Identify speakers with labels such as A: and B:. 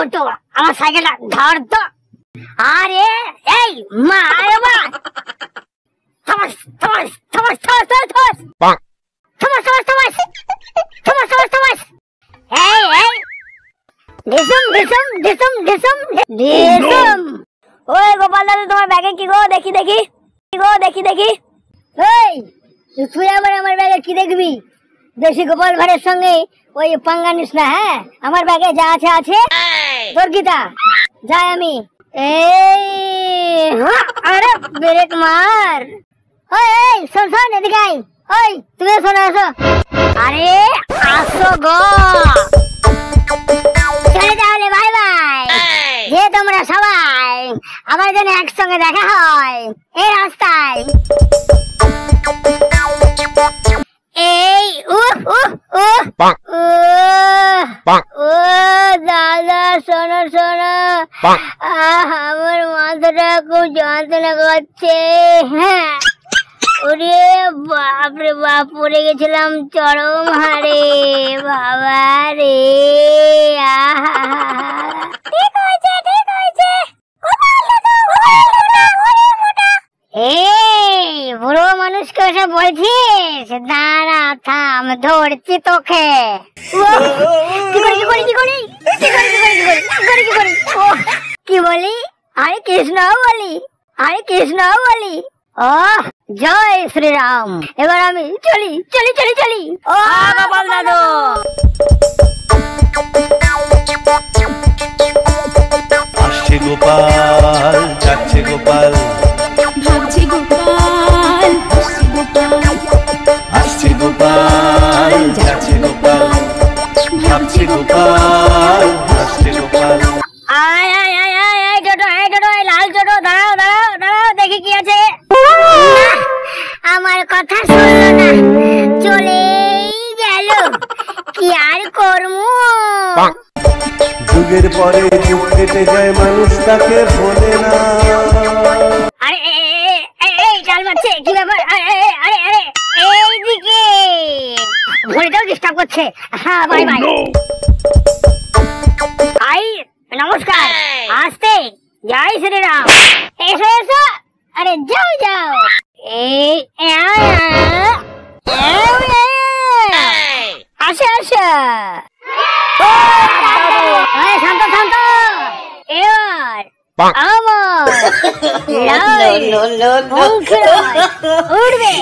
A: মোটো আমার সাইকেলটা ধর তো। আরে এই মা আরে মা Thomas Thomas Thomas Thomas Thomas Thomas Thomas Thomas Thomas Thomas Thomas. এই এই ডিসম ডিসম ডিসম ডিসম ডিসম। ওই গোপাল দাদু তোমার ব্যাগে কি গো? দেখি দেখি কি গো? দেখি দেখি। এই তুই আবার আমার ব্যাগে কি দেখবি? দেশি গোপাল ভাড়ের সঙ্গে ওই পাঙ্গা নিস না। হ্যাঁ আমার ব্যাগে যা আছে আছে। তোর গীতা যাই আমি। এই আরে ব্রেক মার। ওই শোন শোন এদিকে আয়। ওই তুমি শোনো আসো। আরে আসো গো। চলে তাহলে বাই বাই। যে তোমরা সবাই আবার যেন একসঙ্গে দেখা হয় এই রাস্তায়। এই দাদা শোনো শোনো, আমার মাথাটা খুব যন্ত্রণা করছে। হ্যাঁ ওরে বাপরে বাপ, পড়ে গেছিলাম চরম হারে বাবা রে। ঠিক হয়েছে ঠিক হয়েছে। এই বুড়ো মানুষকে ওসব বলছিস? দাঁড়া থাম, ধরছি তোকে। কি বলি? আরে কৃষ্ণ বলি, আরে কৃষ্ণ বলি। ও জয় শ্রীরাম। এবার আমি চলি চলি চলি চলি। ও গোপাল দাদু।
B: আসছে গোপাল যাচ্ছে গোপাল,
C: ভাবছে গোপাল আসছে গোপাল,
B: আসছে গোপাল যাচ্ছে গোপাল, ভাবছে গোপাল আসছে গোপাল।
A: আয় আয় আয় আয় আয় টোটো, আয় টোটো, লাল টোটো, দাঁড়াও দাঁড়াও দাঁড়াও, দেখি কি আছে। আমার কথা শুনলো না, চলেই গেল। কি আর করবো?
B: যুগের পরে যুগ কেটে যায়, মানুষ তাকে ভোলে না।
A: আরে এই চাল মারছে, কি ব্যাপার? আরে আরে আরে এইদিকে ঘড়িটাও ডিস্টার্ব করছে। হ্যাঁ বাই বাই। আই নমস্কার, আসতে জয় শ্রীরাম। এসো এসো, আরে যাও যাও। এই আসে আসে। শান্ত শান্ত। এবার আমার উঠবে।